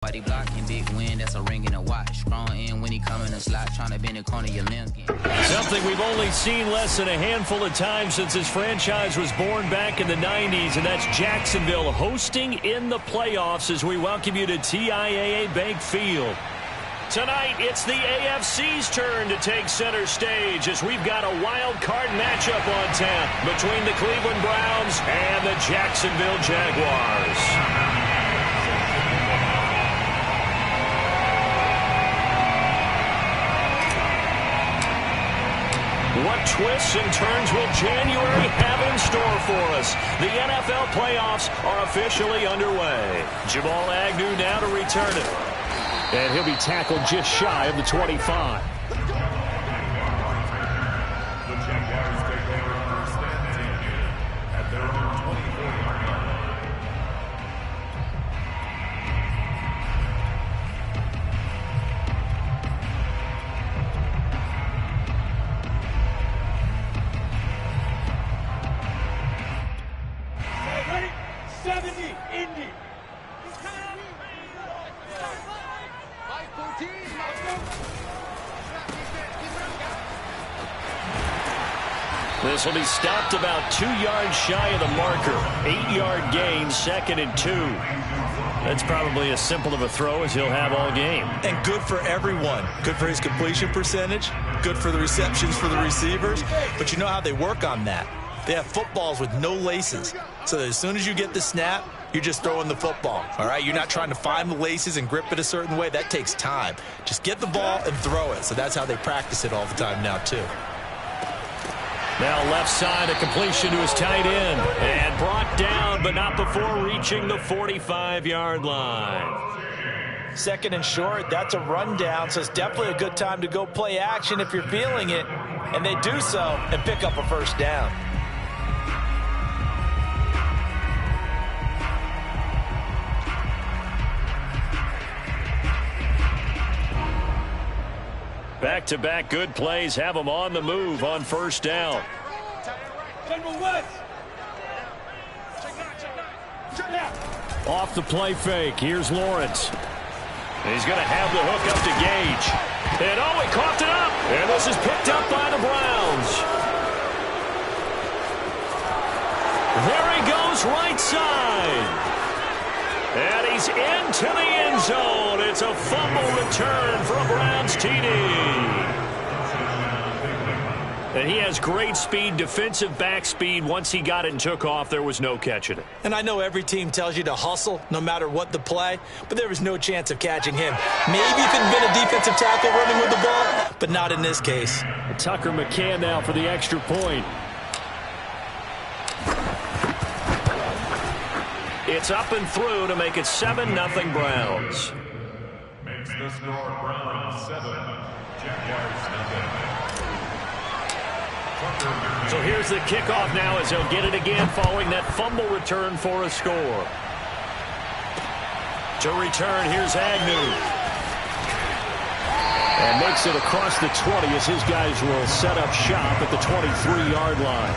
Body blocking, big win, that's a ring in a watch. Strong in when he come in a slot, trying to bend the corner of your limbs. Something we've only seen less than a handful of times since this franchise was born back in the 90s, and that's Jacksonville hosting in the playoffs as we welcome you to TIAA Bank Field. Tonight, it's the AFC's turn to take center stage as we've got a wild card matchup on tap between the Cleveland Browns and the Jacksonville Jaguars. What twists and turns will January have in store for us? The NFL playoffs are officially underway. Jamal Agnew now to return it. And he'll be tackled just shy of the 25. This will be stopped about 2 yards shy of the marker. 8-yard gain, 2nd and 2. That's probably as simple of a throw as he'll have all game. And good for everyone. Good for his completion percentage. Good for the receptions for the receivers. But you know how they work on that. They have footballs with no laces. So that as soon as you get the snap, you're just throwing the football. All right? You're not trying to find the laces and grip it a certain way. That takes time. Just get the ball and throw it. So that's how they practice it all the time now, too. Now left side, a completion to his tight end. And brought down, but not before reaching the 45-yard line. 2nd and short, that's a rundown, so it's definitely a good time to go play action if you're feeling it. And they do so and pick up a first down. Back-to-back good plays have them on the move on first down. Off the play fake, here's Lawrence. He's going to have the hook up to Gage. And oh, he coughed it up. And this is picked up by the Browns. There he goes, right side. And he's into the end zone. It's a fumble return for a Browns TD. And he has great speed, defensive back speed. Once he got it and took off, there was no catching it. And I know every team tells you to hustle no matter what the play, but there was no chance of catching him. Maybe if it had been a defensive tackle running with the ball, but not in this case. Tucker McCann now for the extra point. It's up and through to make it 7-0 Browns. Makes the score Browns 7, Jaguars nothing. So here's the kickoff now as he'll get it again following that fumble return for a score. To return, here's Agnew. And makes it across the 20 as his guys will set up shop at the 23-yard line.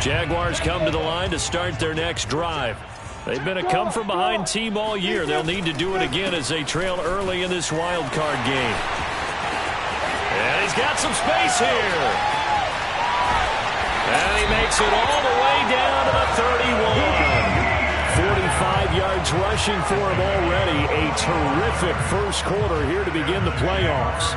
Jaguars come to the line to start their next drive. They've been a come-from-behind team all year. They'll need to do it again as they trail early in this wild card game. And he's got some space here. And he makes it all the way down to the 31. 45 yards rushing for him already. A terrific first quarter here to begin the playoffs.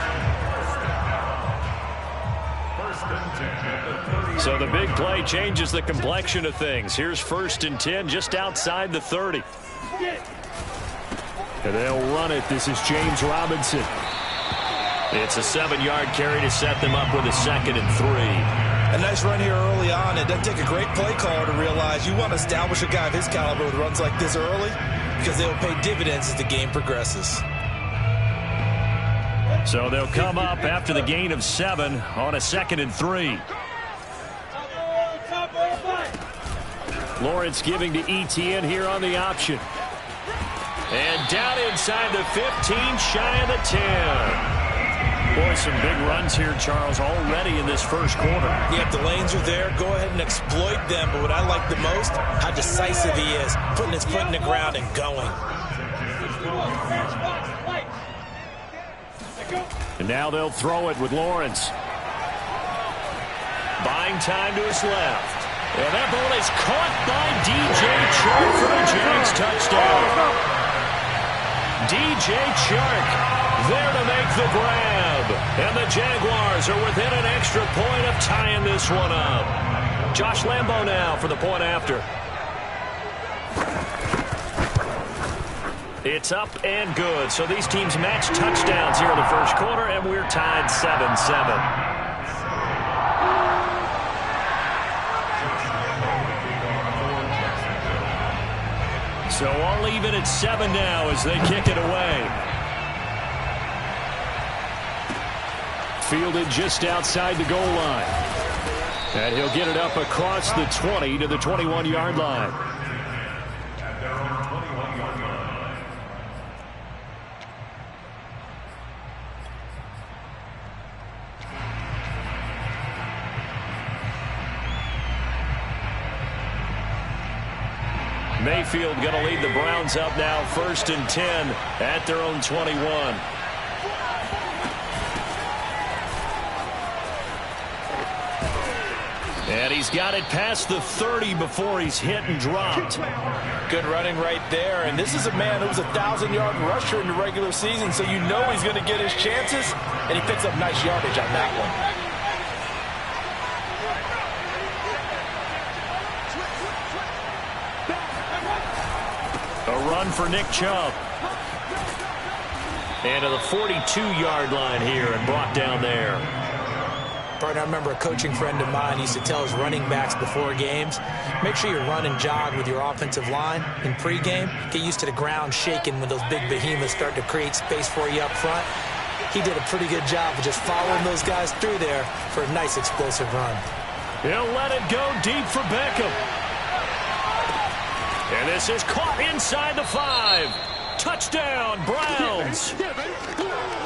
So the big play changes the complexion of things. Here's 1st and 10 just outside the 30. And they'll run it. This is James Robinson. It's a 7-yard carry to set them up with a 2nd and 3. A nice run here early on. It doesn't take a great play caller to realize you want to establish a guy of his caliber with runs like this early because they'll pay dividends as the game progresses. So they'll come up after the gain of 7 on a 2nd and 3. Lawrence giving to Etienne here on the option. And down inside the 15, shy of the 10. Boy, some big runs here, Charles, already in this first quarter. Yeah, if the lanes are there, go ahead and exploit them. But what I like the most, how decisive he is, putting his foot in the ground and going. And now they'll throw it with Lawrence. Buying time to his left. And that ball is caught by DJ Chark for the Jags touchdown. DJ Chark there to make the grab. And the Jaguars are within an extra point of tying this one up. Josh Lambo now for the point after. It's up and good. So these teams match touchdowns here in the first quarter, and we're tied 7-7. So all even at 7 now as they kick it away. Fielded just outside the goal line. And he'll get it up across the 20 to the 21-yard line. Mayfield going to lead the Browns up now, 1st and 10 at their own 21. And he's got it past the 30 before he's hit and dropped. Good running right there. And this is a man who was a 1,000-yard rusher in the regular season, so you know he's going to get his chances. And he picks up nice yardage on that one. A run for Nick Chubb. And to the 42-yard line here and brought down there. Partner, I remember a coaching friend of mine used to tell his running backs before games, make sure you run and jog with your offensive line in pregame. Get used to the ground shaking when those big behemoths start to create space for you up front. He did a pretty good job of just following those guys through there for a nice explosive run. He'll let it go deep for Beckham. And this is caught inside the 5. Touchdown, Browns.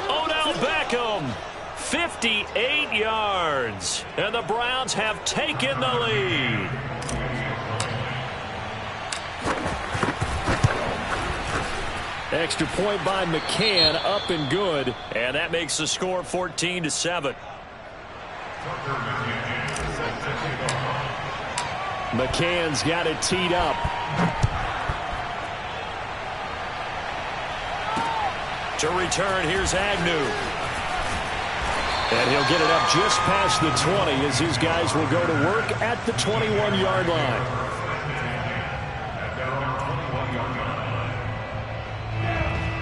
Odell Beckham, 58 yards. And the Browns have taken the lead. Extra point by McCann, up and good. And that makes the score 14-7. McCann's got it teed up. To return, here's Agnew. And he'll get it up just past the 20 as his guys will go to work at the 21-yard line.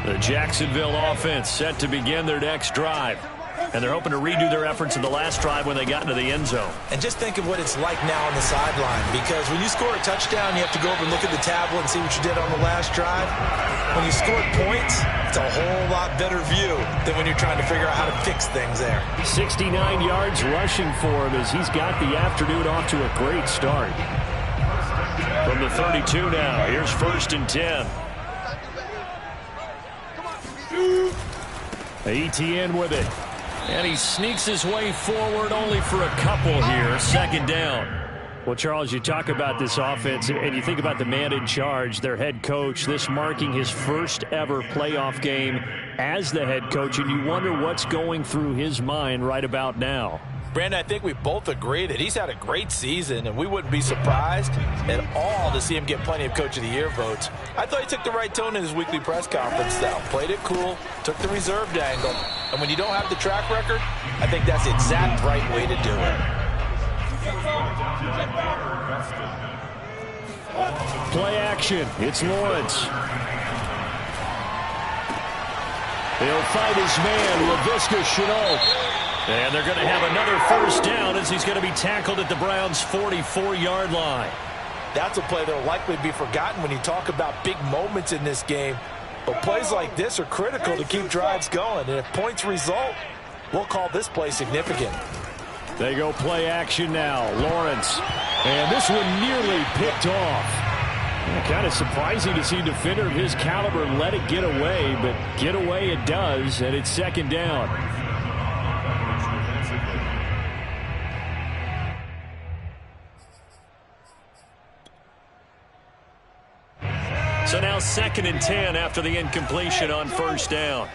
The Jacksonville offense set to begin their next drive. And they're hoping to redo their efforts in the last drive when they got into the end zone. And just think of what it's like now on the sideline, because when you score a touchdown, you have to go over and look at the tablet and see what you did on the last drive. When you scored points, it's a whole lot better view than when you're trying to figure out how to fix things there. 69 yards rushing for him as he's got the afternoon off to a great start. From the 32 now, here's 1st and 10. Etienne with it. And he sneaks his way forward only for a couple here. 2nd down. Well, Charles, you talk about this offense, and you think about the man in charge, their head coach, this marking his first ever playoff game as the head coach, and you wonder what's going through his mind right about now. Brandon, I think we both agree that he's had a great season, and we wouldn't be surprised at all to see him get plenty of Coach of the Year votes. I thought he took the right tone in his weekly press conference, though. Played it cool, took the reserved angle, and when you don't have the track record, I think that's the exact right way to do it. Play action. It's Lawrence. He'll fight his man, LaVisca Chenault. And they're going to have another 1st down as he's going to be tackled at the Browns' 44-yard line. That's a play that will likely be forgotten when you talk about big moments in this game. But plays like this are critical to keep drives going. And if points result, we'll call this play significant. They go play action now. Lawrence. And this one nearly picked off. Kind of surprising to see a defender of his caliber let it get away. But get away it does, and it's 2nd down. So now 2nd and 10 after the incompletion on first down.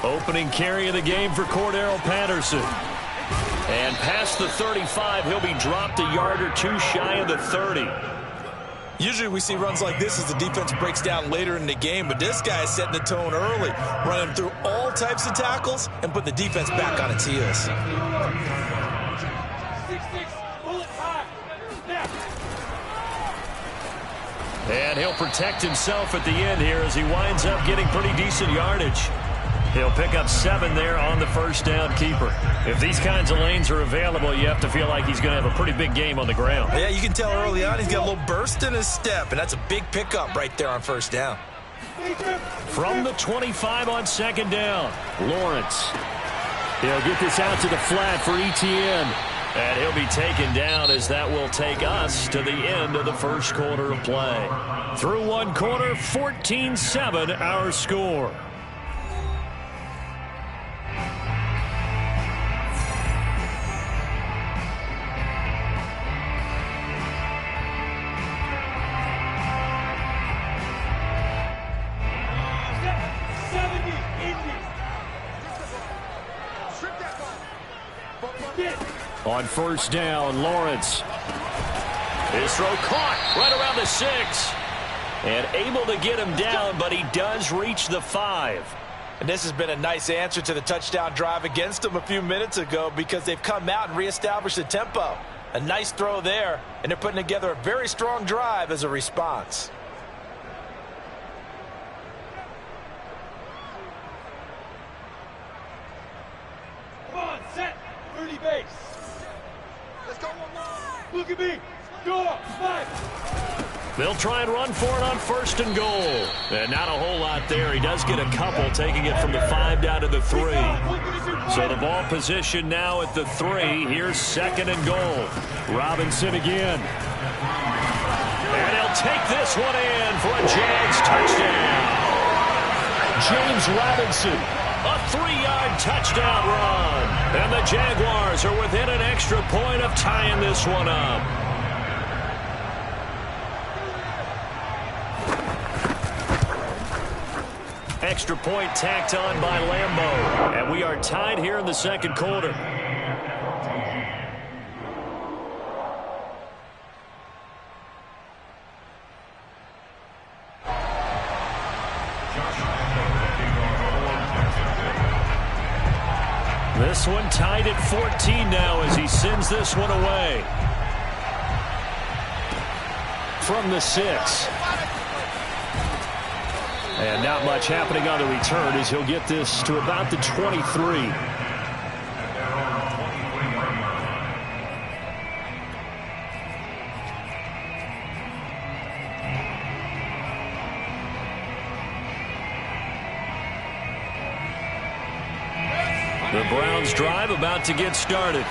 Opening carry of the game for Cordero Patterson. And past the 35, he'll be dropped a yard or two shy of the 30. Usually we see runs like this as the defense breaks down later in the game, but this guy is setting the tone early, running through all types of tackles and putting the defense back on its heels. And he'll protect himself at the end here as he winds up getting pretty decent yardage. He'll pick up 7 there on the first down keeper. If these kinds of lanes are available, you have to feel like he's going to have a pretty big game on the ground. Yeah, you can tell early on he's got a little burst in his step, and that's a big pickup right there on first down. From the 25 on 2nd down, Lawrence. He'll get this out to the flat for Etienne. And he'll be taken down as that will take us to the end of the first quarter of play. Through one quarter, 14-7 our score. On first down, Lawrence. His throw caught right around the 6. And able to get him down, but he does reach the 5. And this has been a nice answer to the touchdown drive against them a few minutes ago because they've come out and reestablished the tempo. A nice throw there, and they're putting together a very strong drive as a response. Come on, set, 30 base. Look at me. Go up. Five. They'll try and run for it on 1st and goal. And not a whole lot there. He does get a couple, taking it from the 5 down to the 3. So the ball position now at the 3. Here's 2nd and goal. Robinson again. And he'll take this one in for a Jags touchdown. James Robinson. A 3-yard touchdown run. And the Jaguars are within an extra point of tying this one up. Extra point tacked on by Lambeau. And we are tied here in the 2nd quarter. This one tied at 14 now as he sends this one away. From the 6. And not much happening on the return as he'll get this to about the 23. The Browns drive about to get started.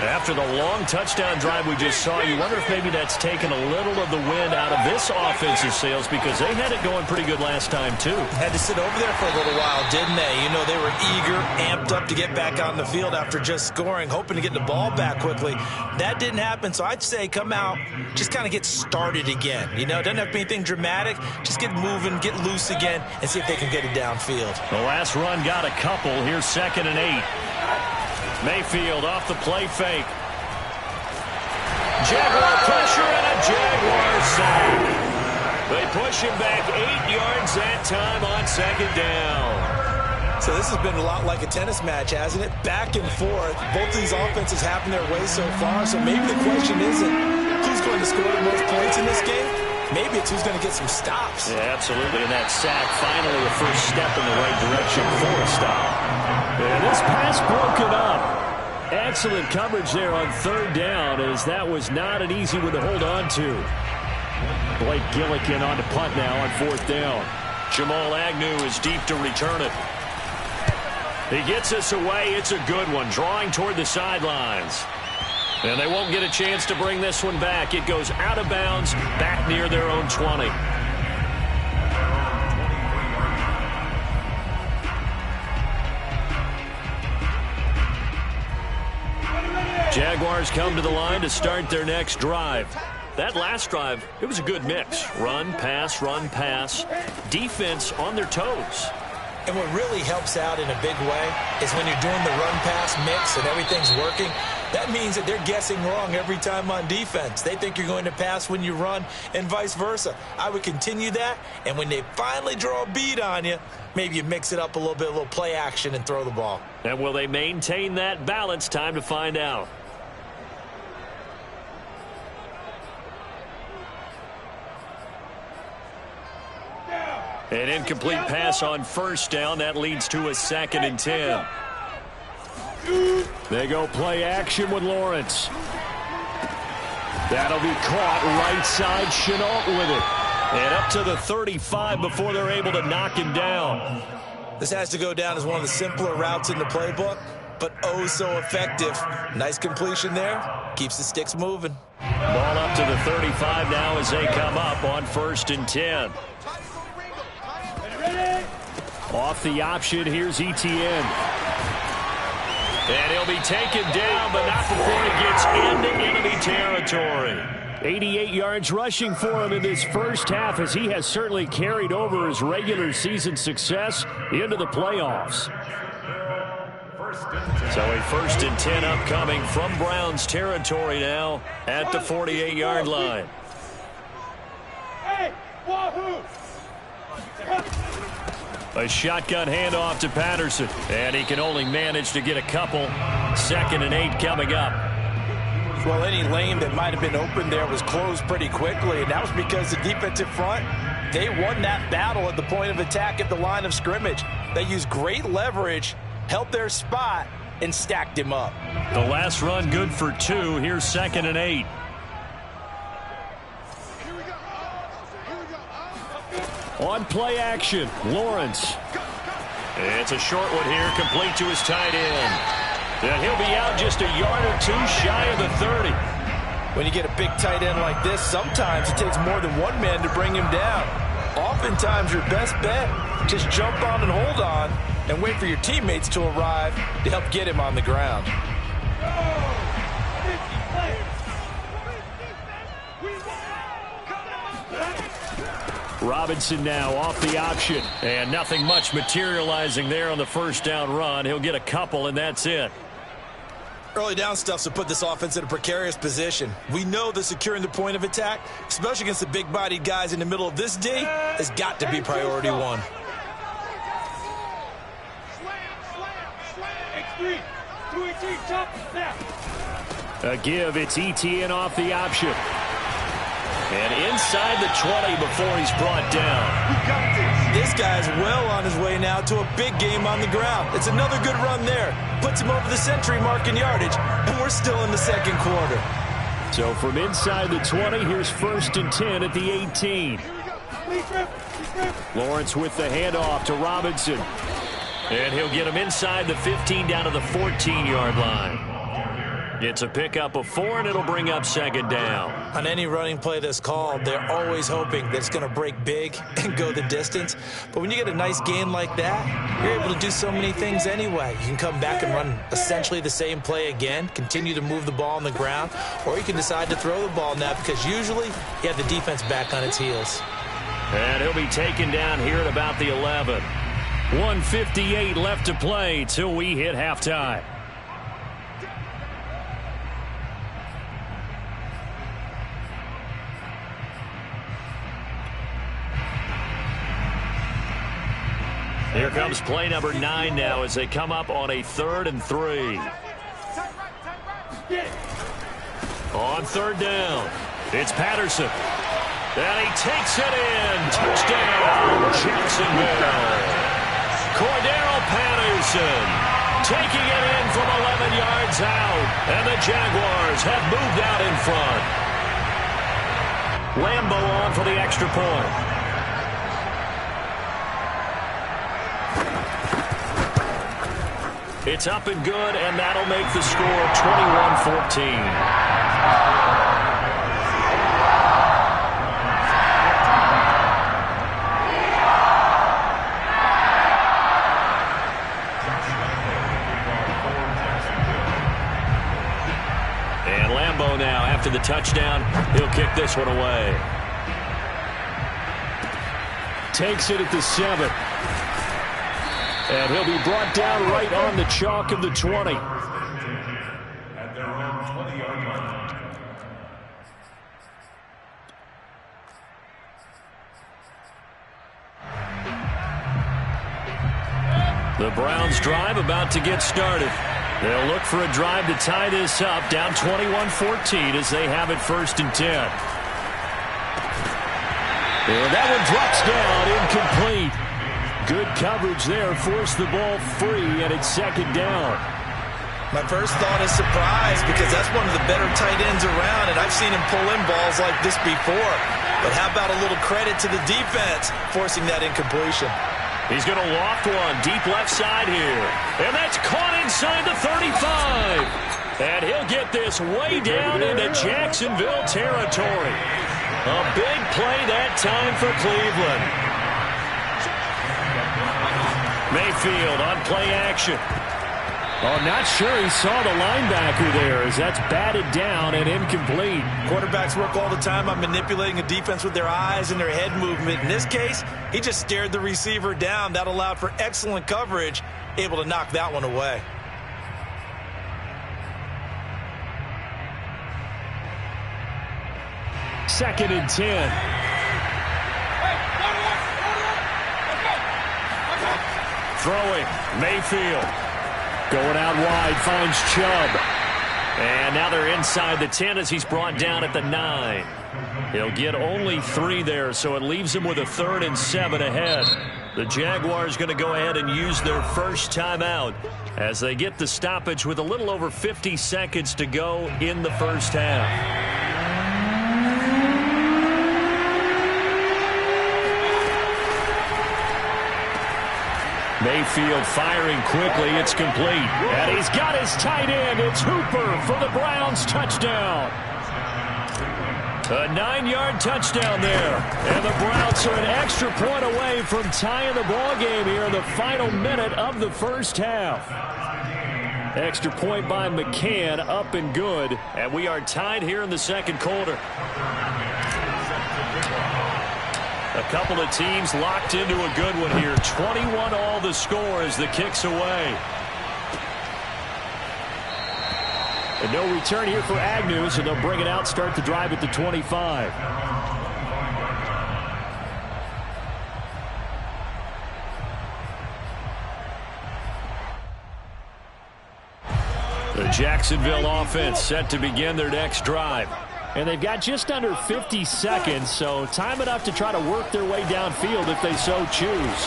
After the long touchdown drive we just saw, you wonder if maybe that's taken a little of the wind out of this offensive sails because they had it going pretty good last time too. Had to sit over there for a little while, didn't they? You know, they were eager, amped up to get back on the field after just scoring, hoping to get the ball back quickly. That didn't happen, so I'd say come out, just kind of get started again. You know, it doesn't have to be anything dramatic. Just get moving, get loose again, and see if they can get it downfield. The last run got a couple. Here's 2nd and 8. Mayfield off the play fake. Jaguar pressure and a Jaguar sack. They push him back 8 yards that time on 2nd down. So this has been a lot like a tennis match, hasn't it? Back and forth. Both of these offenses happen their way so far, so maybe the question isn't who's going to score the most points in this game. Maybe it's who's going to get some stops. Yeah, absolutely. And that sack, finally a first step in the right direction for a stop. And this pass broken up. Excellent coverage there on 3rd down as that was not an easy one to hold on to. Blake Gillikin on to punt now on 4th down. Jamal Agnew is deep to return it. He gets us away. It's a good one, drawing toward the sidelines. And they won't get a chance to bring this one back. It goes out of bounds, back near their own 20. Jaguars come to the line to start their next drive. That last drive, it was a good mix. Run, pass, defense on their toes. And what really helps out in a big way is when you're doing the run-pass mix and everything's working, that means that they're guessing wrong every time on defense. They think you're going to pass when you run and vice versa. I would continue that, and when they finally draw a beat on you, maybe you mix it up a little bit, a little play action, and throw the ball. And will they maintain that balance? Time to find out. An incomplete pass on first down. That leads to a 2nd and 10. They go play action with Lawrence. That'll be caught right side. Chenault with it. And up to the 35 before they're able to knock him down. This has to go down as one of the simpler routes in the playbook, but oh so effective. Nice completion there. Keeps the sticks moving. Ball up to the 35 now as they come up on 1st and 10. Off the option, here's Etienne. And he'll be taken down, but not before he gets into enemy territory. 88 yards rushing for him in this first half, as he has certainly carried over his regular season success into the playoffs. So a 1st and 10 upcoming from Browns territory now at the 48-yard line. Hey, wahoo! A shotgun handoff to Patterson, and he can only manage to get a couple. 2nd and 8 coming up. Well, any lane that might have been open there was closed pretty quickly, and that was because the defensive front, they won that battle at the point of attack at the line of scrimmage. They used great leverage, held their spot, and stacked him up. The last run good for 2. Here's 2nd and 8. On play action, Lawrence. It's a short one here, complete to his tight end. And he'll be out just a yard or 2 shy of the 30. When you get a big tight end like this, sometimes it takes more than one man to bring him down. Oftentimes, your best bet, just jump on and hold on and wait for your teammates to arrive to help get him on the ground. Robinson now off the option, and nothing much materializing there on the first down run. He'll get a couple, and that's it. Early down stuff to put this offense in a precarious position. We know that securing the point of attack, especially against the big-bodied guys in the middle of this D, has got to be priority one. A give, it's Etienne off the option. And inside the 20 before he's brought down. This guy's well on his way now to a big game on the ground. It's another good run there. Puts him over the century mark in yardage, and we're still in the 2nd quarter. So from inside the 20, here's 1st and 10 at the 18. Lawrence with the handoff to Robinson. And he'll get him inside the 15 down to the 14-yard line. It's a pickup of 4, and it'll bring up 2nd down. On any running play that's called, they're always hoping that it's going to break big and go the distance. But when you get a nice gain like that, you're able to do so many things anyway. You can come back and run essentially the same play again, continue to move the ball on the ground, or you can decide to throw the ball now because usually you have the defense back on its heels. And he'll be taken down here at about the 11. 1:58 left to play till we hit halftime. Here comes play number 9 now as they come up on a 3rd and 3. On 3rd down, it's Patterson. And he takes it in. Touchdown, Jacksonville. Cordero Patterson taking it in from 11 yards out. And the Jaguars have moved out in front. Lambo on for the extra point. It's up and good, and that'll make the score 21-14. And Lambeau now after the touchdown. He'll kick this one away. Takes it at the 7. And he'll be brought down right on the chalk of the 20. At their own 20-yard line. The Browns drive about to get started. They'll look for a drive to tie this up, down 21-14 as they have it 1st and 10. And that one drops down, incomplete. Good coverage there, forced the ball free, and it's 2nd down. My first thought is surprise because that's one of the better tight ends around, and I've seen him pull in balls like this before. But how about a little credit to the defense forcing that incompletion? He's going to loft one deep left side here. And that's caught inside the 35. And he'll get this way down into Jacksonville territory. A big play that time for Cleveland. Mayfield on play action. Oh, not sure he saw the linebacker there as that's batted down and incomplete. Quarterbacks work all the time on manipulating a defense with their eyes and their head movement. In this case, he just stared the receiver down. That allowed for excellent coverage, able to knock that one away. Second and 10. Throwing, Mayfield. Going out wide, finds Chubb. And now they're inside the 10 as he's brought down at the 9. He'll get only 3 there, so it leaves him with a 3rd and 7 ahead. The Jaguars going to go ahead and use their first timeout as they get the stoppage with a little over 50 seconds to go in the first half. Mayfield firing quickly. It's complete. And he's got his tight end. It's Hooper for the Browns touchdown. A 9-yard touchdown there. And the Browns are an extra point away from tying the ball game here in the final minute of the first half. Extra point by McCann, up and good. And we are tied here in the second quarter. A couple of teams locked into a good one here. 21 all the score as the kick's away. And no return here for Agnew, so they'll bring it out, start the drive at the 25. The Jacksonville offense set to begin their next drive. And they've got just under 50 seconds, so time enough to try to work their way downfield if they so choose.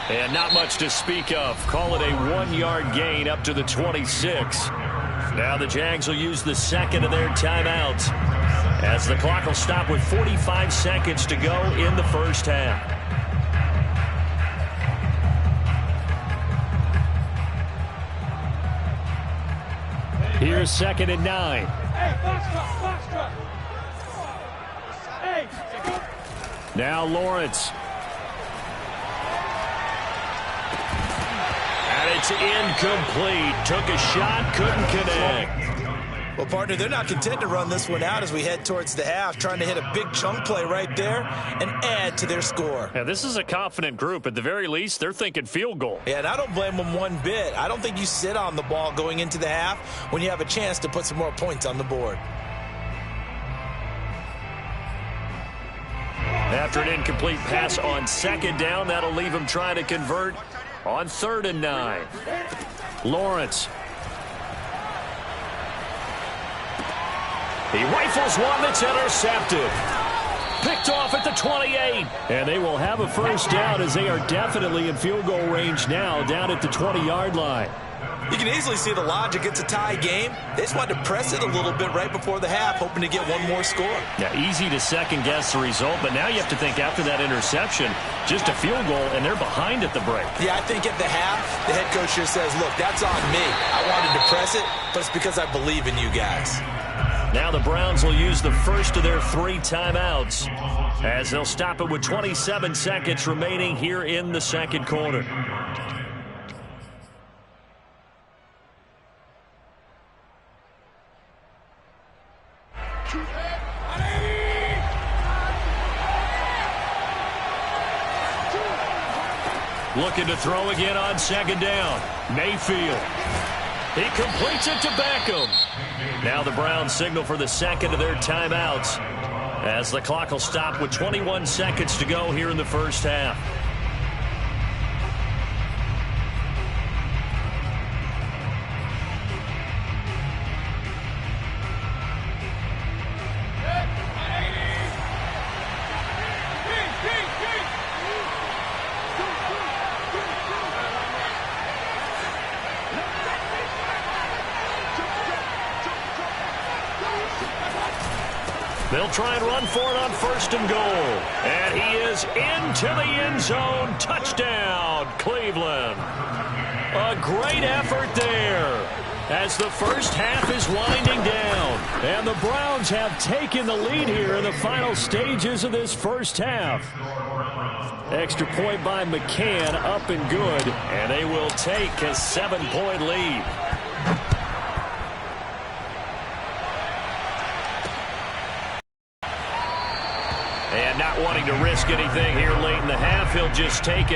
And not much to speak of. Call it a 1-yard gain up to the 26. Now the Jags will use the second of their timeouts as the clock will stop with 45 seconds to go in the first half. Here's 2nd and 9. Now Lawrence. And it's incomplete. Took a shot, couldn't connect. Well, partner, they're not content to run this one out as we head towards the half, trying to hit a big chunk play right there and add to their score. Yeah, this is a confident group. At the very least, they're thinking field goal. Yeah, and I don't blame them one bit. I don't think you sit on the ball going into the half when you have a chance to put some more points on the board. After an incomplete pass on 2nd down, that'll leave him trying to convert on 3rd and 9. Lawrence. He rifles one that's intercepted. Picked off at the 28. And they will have a first down as they are definitely in field goal range now, down at the 20-yard line. You can easily see the logic. It's a tie game. They just wanted to press it a little bit right before the half, hoping to get one more score. Yeah, easy to second-guess the result, but now you have to think after that interception, just a field goal, and they're behind at the break. Yeah, I think at the half, the head coach just says, look, that's on me. I wanted to press it, but it's because I believe in you guys. Now the Browns will use the first of their 3 timeouts as they'll stop it with 27 seconds remaining here in the second quarter. Looking to throw again on second down. Mayfield. He completes it to Beckham. Now the Browns signal for the second of their timeouts, as the clock will stop with 21 seconds to go here in the first half. They'll try and run for it on first and goal. And he is into the end zone. Touchdown, Cleveland. A great effort there as the first half is winding down. And the Browns have taken the lead here in the final stages of this first half. Extra point by McCann, up and good. And they will take a 7-point lead. And not wanting to risk anything here late in the half, he'll just take it.